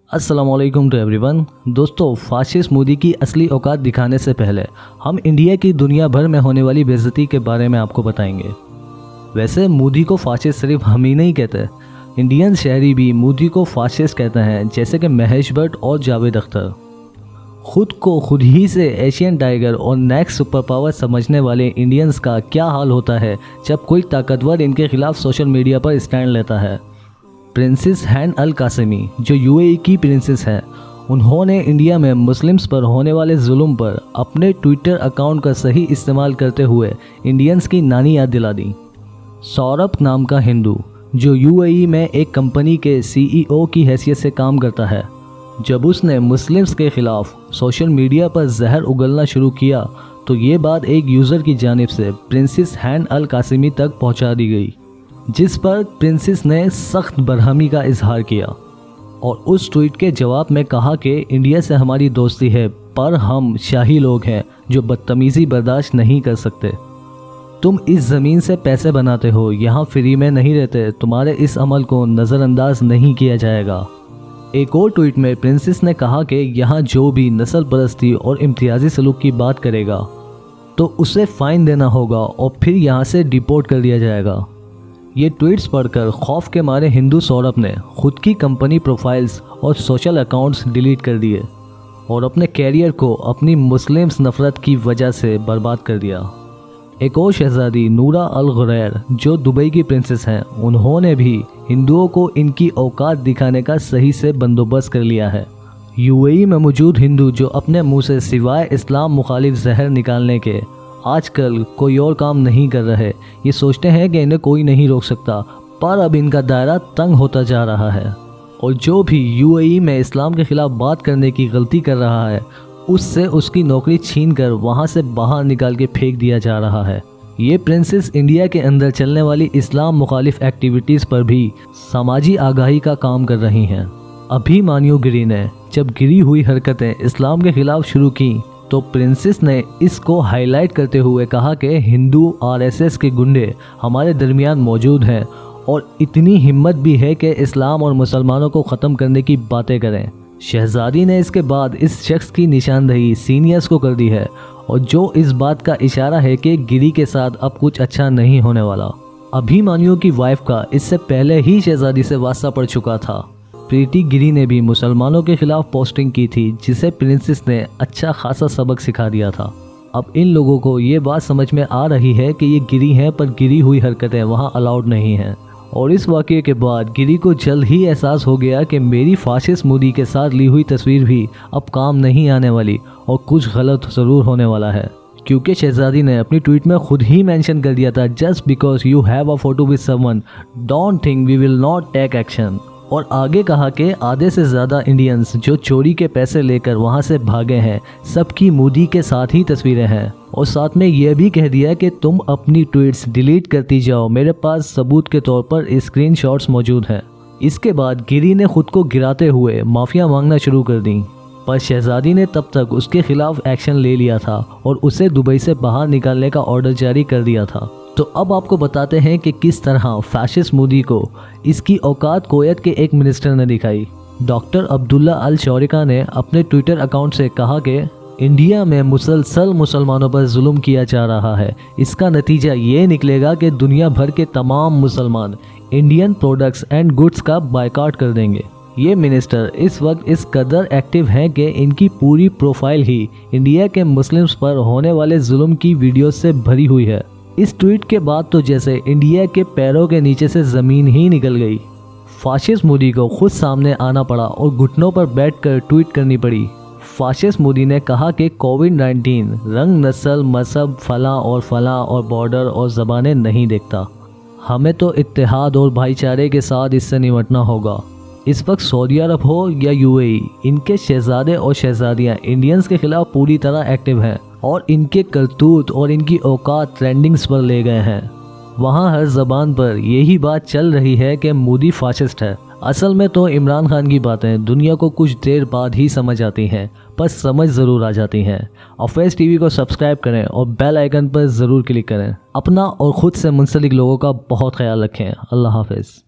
अस्सलामुअलैकुम to everyone. दोस्तों, fascist Modi की असली औकात दिखाने से पहले हम इंडिया की दुनिया भर में होने वाली बेइज्जती के बारे में आपको बताएंगे। वैसे मोदी को फाशिस्ट सिर्फ हम ही नहीं कहते, इंडियन शहरी भी मोदी को फाशिस्ट कहते हैं, जैसे कि महेश भट्ट और जावेद अख्तर। खुद को खुद ही से एशियन टाइगर और नेक्स्ट सुपर पावर समझने वाले इंडियंस का क्या हाल होता है जब कोई ताकतवर इनके खिलाफ सोशल मीडिया पर स्टैंड लेता है। प्रिंसेस हैंड अल कासिमी, जो यूएई की प्रिंसेस हैं, उन्होंने इंडिया में मुस्लिम्स पर होने वाले जुल्म पर अपने ट्विटर अकाउंट का सही इस्तेमाल करते हुए इंडियंस की नानी याद दिला दी। सौरभ नाम का हिंदू, जो यूएई में एक कंपनी के सीईओ की हैसियत से काम करता है, जब उसने मुस्लिम्स के खिलाफ सोशल मीडिया पर जहर उगलना शुरू किया तो ये बात एक यूज़र की जानिब से प्रिंसेस हैंड अल कासिमी तक पहुंचा दी गई, जिस पर प्रिंसेस ने सख्त बरहमी का इजहार किया और उस ट्वीट के जवाब में कहा कि इंडिया से हमारी दोस्ती है, पर हम शाही लोग हैं जो बदतमीज़ी बर्दाश्त नहीं कर सकते। तुम इस ज़मीन से पैसे बनाते हो, यहाँ फ्री में नहीं रहते, तुम्हारे इस अमल को नज़रअंदाज नहीं किया जाएगा। एक और ट्वीट में प्रिंसेस ने कहा कि यहाँ जो भी नस्ल परस्ती और इम्तियाजी सलूक की बात करेगा तो उसे फ़ाइन देना होगा और फिर यहाँ से डिपोर्ट कर दिया जाएगा। ये ट्वीट्स पढ़कर खौफ के मारे हिंदू सौरभ ने खुद की कंपनी प्रोफाइल्स और सोशल अकाउंट्स डिलीट कर दिए और अपने कैरियर को अपनी मुस्लिम्स नफ़रत की वजह से बर्बाद कर दिया। एक और शहजादी नूरा अल गुरैर, जो दुबई की प्रिंसेस हैं, उन्होंने भी हिंदुओं को इनकी औकात दिखाने का सही से बंदोबस्त कर लिया है। यूएई में मौजूद हिंदू जो अपने मुंह से सिवाय इस्लाम मुखालिफ जहर निकालने के आजकल कोई और काम नहीं कर रहे, ये सोचते हैं कि इन्हें कोई नहीं रोक सकता, पर अब इनका दायरा तंग होता जा रहा है और जो भी यूएई में इस्लाम के खिलाफ बात करने की गलती कर रहा है उससे उसकी नौकरी छीन कर वहाँ से बाहर निकाल के फेंक दिया जा रहा है। ये प्रिंसेस इंडिया के अंदर चलने वाली इस्लाम मुखालिफ एक्टिविटीज़ पर भी समाजी आगाही का काम कर रही हैं। अभिमन्यु गिरी ने जब गिरी हुई हरकतें इस्लाम के खिलाफ शुरू की तो प्रिंसेस ने इसको हाईलाइट करते हुए कहा कि हिंदू आरएसएस के गुंडे हमारे दरमियान मौजूद हैं और इतनी हिम्मत भी है कि इस्लाम और मुसलमानों को ख़त्म करने की बातें करें। शहजादी ने इसके बाद इस शख्स की निशानदेही सीनियर्स को कर दी है और जो इस बात का इशारा है कि गिरी के साथ अब कुछ अच्छा नहीं होने वाला। अभिमन्यु की वाइफ का इससे पहले ही शहजादी से वास्ता पड़ चुका था। प्रीति गिरी ने भी मुसलमानों के खिलाफ पोस्टिंग की थी, जिसे प्रिंसेस ने अच्छा खासा सबक सिखा दिया था। अब इन लोगों को ये बात समझ में आ रही है कि ये गिरी हैं, पर गिरी हुई हरकतें वहाँ अलाउड नहीं हैं। और इस वाक़े के बाद गिरी को जल्द ही एहसास हो गया कि मेरी फाशिस्ट मोदी के साथ ली हुई तस्वीर भी अब काम नहीं आने वाली और कुछ गलत ज़रूर होने वाला है, क्योंकि शहजादी ने अपनी ट्वीट में खुद ही मेंशन कर दिया था, just because you have a photo with someone don't think we will not take action. और आगे कहा कि आधे से ज़्यादा इंडियंस जो चोरी के पैसे लेकर वहां से भागे हैं, सबकी मोदी के साथ ही तस्वीरें हैं और साथ में यह भी कह दिया कि तुम अपनी ट्वीट्स डिलीट करती जाओ, मेरे पास सबूत के तौर पर स्क्रीनशॉट्स मौजूद हैं। इसके बाद गिरी ने खुद को गिराते हुए माफ़िया मांगना शुरू कर दी, पर शहजादी ने तब तक उसके खिलाफ एक्शन ले लिया था और उसे दुबई से बाहर निकालने का ऑर्डर जारी कर दिया था। तो अब आपको बताते हैं कि किस तरह फैशिस्ट मोदी को इसकी औकात कुवैत के एक मिनिस्टर ने दिखाई। डॉक्टर अब्दुल्ला अल शौरिका ने अपने ट्विटर अकाउंट से कहा कि इंडिया में मुसलसल मुसलमानों पर जुल्म किया जा रहा है, इसका नतीजा ये निकलेगा कि दुनिया भर के तमाम मुसलमान इंडियन प्रोडक्ट्स एंड गुड्स का बायकॉट कर देंगे। ये मिनिस्टर इस वक्त इस कदर एक्टिव हैं कि इनकी पूरी प्रोफाइल ही इंडिया के मुस्लिम्स पर होने वाले जुल्म की वीडियो से भरी हुई है। इस ट्वीट के बाद तो जैसे इंडिया के पैरों के नीचे से ज़मीन ही निकल गई। फाशिस्ट मोदी को खुद सामने आना पड़ा और घुटनों पर बैठकर ट्वीट करनी पड़ी। फाशिस्ट मोदी ने कहा कि कोविड-19 रंग, नस्ल, मजहब, फलां और बॉर्डर और ज़बानें नहीं देखता, हमें तो इत्तेहाद और भाईचारे के साथ इससे निपटना होगा। इस वक्त सऊदी अरब हो या यूएई, इनके शहजादे और शहजादियाँ इंडियंस के खिलाफ पूरी तरह एक्टिव हैं और इनके करतूत और इनकी औकात ट्रेंडिंग्स पर ले गए हैं। वहाँ हर ज़बान पर यही बात चल रही है कि मोदी फाशिस्ट है। असल में तो इमरान खान की बातें दुनिया को कुछ देर बाद ही समझ आती हैं, पर समझ ज़रूर आ जाती हैं। अफेयर्स टीवी को सब्सक्राइब करें और बेल आइकन पर ज़रूर क्लिक करें। अपना और ख़ुद से मुंसलिक लोगों का बहुत ख्याल रखें। अल्लाह हाफ़िज़।